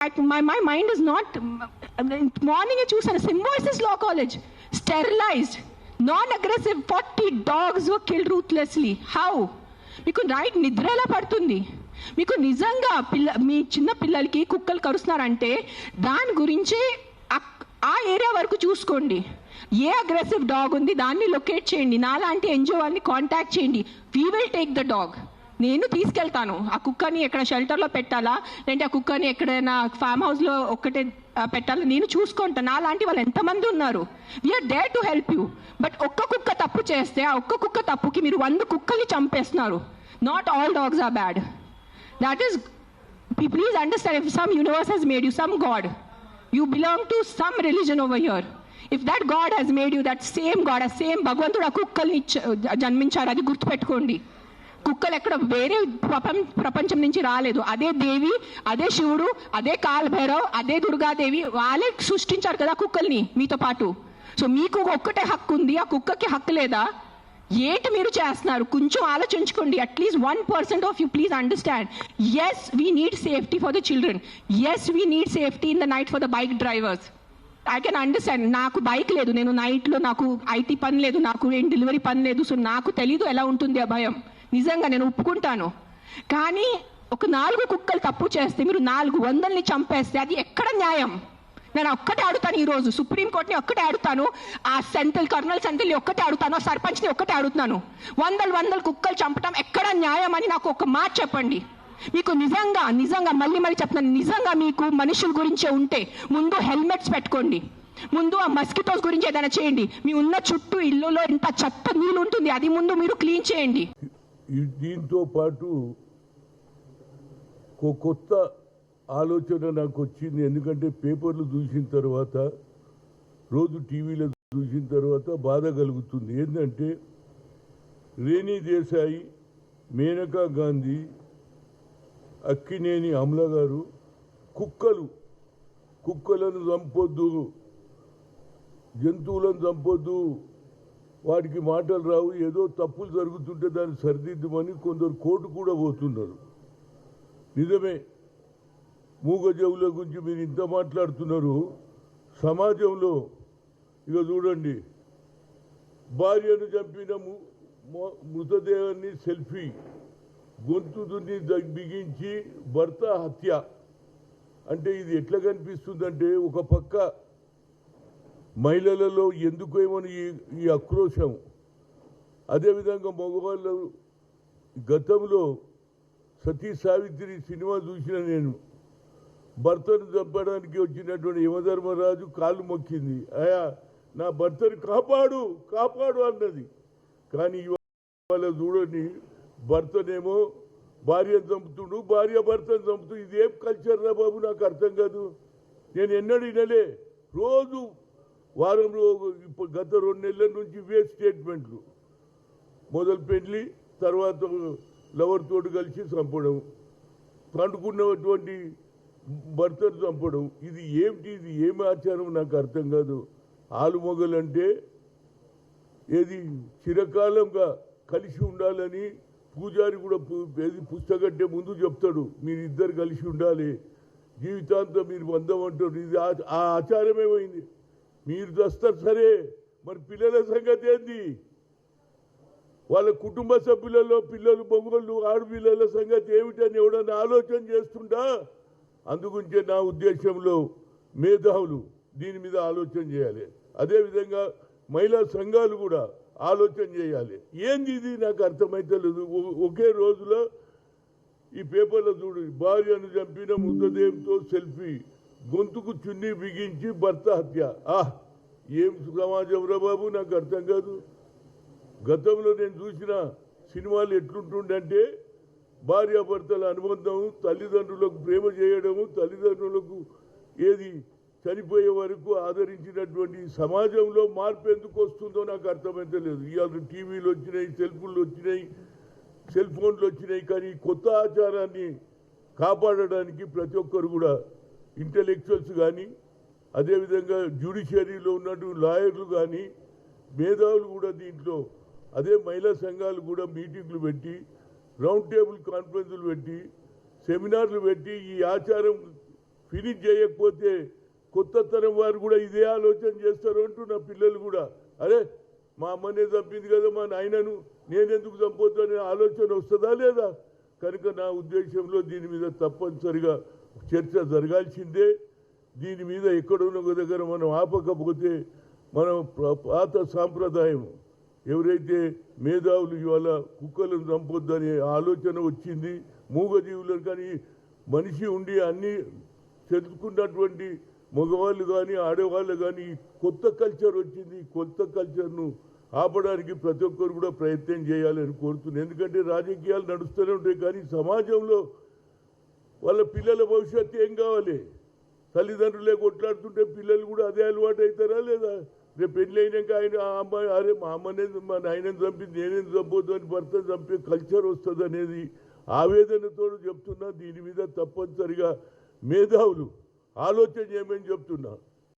my mind is not. Morning I choose Symbiosis Law College, sterilized, non-aggressive 40 dogs were killed ruthlessly. How? మీకు night నిద్ర ఎలా పడుతుంది? మీకు నిజంగా మీ చిన్న పిల్లలకి కుక్కలు కరుస్తున్నారంటే దాని గురించి ఆ ఏరియా వరకు చూసుకోండి. ఏ అగ్రెసివ్ డాగ్ ఉంది దాన్ని లొకేట్ చేయండి. నాలాంటి ఎన్జిఓ వాళ్ళని కాంటాక్ట్ చేయండి. We will take the dog. నేను తీసుకెళ్తాను. ఆ కుక్కని ఎక్కడ షెల్టర్లో పెట్టాలా, లేదంటే ఆ కుక్కని ఎక్కడైనా ఫామ్ హౌస్లో ఒక్కటే పెట్టాలా, నేను చూసుకుంటాను. నాలాంటి వాళ్ళు ఎంతమంది ఉన్నారు. We are there to help you. But ఒక్క కుక్క తప్పు చేస్తే ఆ ఒక్క కుక్క తప్పుకి మీరు 100 కుక్కల్ని చంపేస్తున్నారు. Not all dogs are bad. That is, please understand, if some universe has made you, some god, you belong to some religion over here. If that god has made you, that same god, ఆ same భగవంతుడు ఆ కుక్కల్ని జన్మించారు. అది గుర్తుపెట్టుకోండి. కుక్కలు ఎక్కడ వేరే ప్రపంచం నుంచి రాలేదు. అదే దేవి, అదే శివుడు, అదే కాలభైరవ్, అదే దుర్గాదేవి, వాళ్ళే సృష్టించారు కదా కుక్కల్ని మీతో పాటు. సో మీకు ఒక్కటే హక్కు ఉంది, ఆ కుక్కకి హక్కు లేదా? ఏంటి మీరు చేస్తున్నారు? కొంచెం ఆలోచించుకోండి. At least 1% of you please understand. Yes, we need safety for the children. Yes, we need safety in the night for the bike drivers. I can understand. నాకు బైక్ లేదు, నేను నైట్లో నాకు ఐటీ పని లేదు, నాకు ఏం డెలివరీ పని లేదు. సో నాకు తెలీదు ఎలా ఉంటుంది ఆ భయం. నిజంగా నేను ఒప్పుకుంటాను. కానీ ఒక 4 కుక్కలు తప్పు చేస్తే మీరు 400ని చంపేస్తే అది ఎక్కడ న్యాయం? నేను ఒక్కటే అడుగుతాను ఈరోజు, సుప్రీంకోర్టుని ఒక్కటే అడుగుతాను, ఆ కర్నల్ సెంట్రల్ని ఒక్కటే అడుగుతాను, ఆ సర్పంచ్ని ఒక్కటే అడుగుతాను. 100 కుక్కలు చంపటం ఎక్కడ న్యాయం అని నాకు ఒక మాట చెప్పండి. మీకు నిజంగా మళ్ళీ చెప్తున్నాను, నిజంగా మీకు మనుషుల గురించే ఉంటే ముందు హెల్మెట్స్ పెట్టుకోండి. ముందు ఆ మస్కిటోస్ గురించి ఏదైనా చేయండి. మీ ఉన్న చుట్టూ ఇల్లులో ఇంత చెత్త నీళ్ళు ఉంటుంది, అది ముందు మీరు క్లీన్ చేయండి. దీంతో పాటు కొత్త ఆలోచన నాకు వచ్చింది. ఎందుకంటే పేపర్లు చూసిన తర్వాత, రోజు టీవీలో చూసిన తర్వాత బాధ కలుగుతుంది. ఏంటంటే రేణి దేశాయి, మేనకా గాంధీ, అక్కినేని అమల గారు కుక్కలను చంపొద్దు, జంతువులను చంపొద్దు, వాటికి మాటలు రావు, ఏదో తప్పులు జరుగుతుంటే దాన్ని సరిదిద్దమని కొందరు కోర్టు కూడా పోతున్నారు. నిజమే, మూగజవుల గురించి మీరు ఇంత మాట్లాడుతున్నారు. సమాజంలో ఇక చూడండి, భార్యను చంపిన మృతదేహాన్ని సెల్ఫీ, గొంతుని బిగించి భర్త హత్య. అంటే ఇది ఎట్లా కనిపిస్తుందంటే, ఒక పక్క మహిళలలో ఎందుకేమని ఈ ఆక్రోశం, అదేవిధంగా మగవాళ్ళు. గతంలో సతీ సావిత్రి సినిమా చూసిన నేను, భర్తను చంపడానికి వచ్చినటువంటి యమధర్మరాజు కాళ్ళు మొక్కింది, అయా నా భర్తను కాపాడు అన్నది. కానీ ఇవాళ చూడండి, భర్తనేమో భార్యను చంపుతుడు, భార్య భర్తను చంపుతూ. ఇదేం కల్చర్ రా బాబు, నాకు అర్థం కాదు. నేను ఎన్నడూ వినలే. రోజు వారంలో గత 2 నెలల నుంచి ఇవే స్టేట్మెంట్లు. మొదలు పెళ్లి, తర్వాత లవర్ తోటి కలిసి చంపడం, పండుకున్నటువంటి భర్తను చంపడం. ఇది ఏమిటి? ఇది ఏమి ఆచారం నాకు అర్థం కాదు. ఆలుమొగలంటే ఏది చిరకాలంగా కలిసి ఉండాలని పూజారి కూడా పుస్తకంటే ముందు చెప్తాడు, మీరిద్దరు కలిసి ఉండాలి, జీవితాంతం మీరు బంధం అంటారు. ఇది ఆ ఆచారమేమైంది? మీరు చేస్తారు సరే, మరి పిల్లల సంగతి ఏంది? వాళ్ళ కుటుంబ సభ్యులలో పిల్లలు, మగవాళ్ళు, ఆడపిల్లల సంగతి ఏమిటని ఎవడన్నా ఆలోచన చేస్తుందా? అందుగురించే నా ఉద్దేశంలో మేధావులు దీని మీద ఆలోచన చేయాలి. అదేవిధంగా మహిళా సంఘాలు కూడా ఆలోచన చేయాలి. ఏంది ఇది? నాకు అర్థమైతే లేదు. ఒకే రోజులో ఈ పేపర్లో చూడు, భార్యను చంపిన మృతదేహంతో సెల్ఫీ, గొంతుకు చున్నీ బిగించి భర్త హత్య. ఏం సమాజం రా బాబు, నాకు అర్థం కాదు. గతంలో నేను చూసిన సినిమాలు ఎట్లుంటుండంటే, భార్యాభర్తల అనుబంధం, తల్లిదండ్రులకు ప్రేమ చేయడము, తల్లిదండ్రులకు ఏది చనిపోయే వరకు ఆదరించినటువంటి సమాజంలో మార్పు ఎందుకు వస్తుందో నాకు అర్థమైతే లేదు. ఇవాళ టీవీలు వచ్చినాయి, సెల్ ఫోన్లు వచ్చినాయి. కానీ కొత్త ఆచారాన్ని కాపాడడానికి ప్రతి ఒక్కరు కూడా, ఇంటలెక్చువల్స్ కానీ, అదేవిధంగా జ్యుడిషియరీలో ఉన్నటువంటి లాయర్లు కానీ, మేధావులు కూడా దీంట్లో, అదే మహిళా సంఘాలు కూడా మీటింగ్లు పెట్టి, రౌండ్ టేబుల్ కాన్ఫరెన్సులు పెట్టి, సెమినార్లు పెట్టి ఈ ఆచారం ఫినిష్ చేయకపోతే కొత్త తరం వారు కూడా ఇదే ఆలోచన చేస్తారు అంటూ నా పిల్లలు కూడా అరే మా అమ్మనే చంపింది కదా మా నాయనను నేనెందుకు చంపొద్దు అనే ఆలోచన వస్తుందా లేదా? కనుక నా ఉద్దేశంలో దీని మీద తప్పనిసరిగా చర్చ జరగాల్సిందే. దీని మీద ఎక్కడున్న ఒక దగ్గర మనం ఆపకపోతే మనం పాత సాంప్రదాయం ఎవరైతే మేధావులు ఇవాళ కుక్కలను చంపొద్దని ఆలోచన వచ్చింది మూగజీవులను, కానీ మనిషి ఉండి అన్నీ తెలుసుకున్నటువంటి మగవాళ్ళు కానీ ఆడవాళ్ళు కానీ కొత్త కల్చర్ వచ్చింది. కొత్త కల్చర్ను ఆపడానికి ప్రతి ఒక్కరు కూడా ప్రయత్నం చేయాలని కోరుతున్నాను. ఎందుకంటే రాజకీయాలు నడుస్తూనే ఉంటాయి, కానీ సమాజంలో వాళ్ళ పిల్లల భవిష్యత్తు ఏం కావాలి? తల్లిదండ్రులే కొట్లాడుతుంటే పిల్లలు కూడా అదే అలవాటు అవుతారా లేదా? రేపు పెళ్ళి అయినాక ఆయన ఆ అమ్మాయి అరే మా అమ్మనే మా నాయనని చంపింది నేనేం చంపొద్దు అని భర్త చంపే కల్చర్ వస్తుంది అనేది ఆవేదనతో చెప్తున్నా. దీని మీద తప్పనిసరిగా మేధావులు ఆలోచన చేయమని చెప్తున్నా.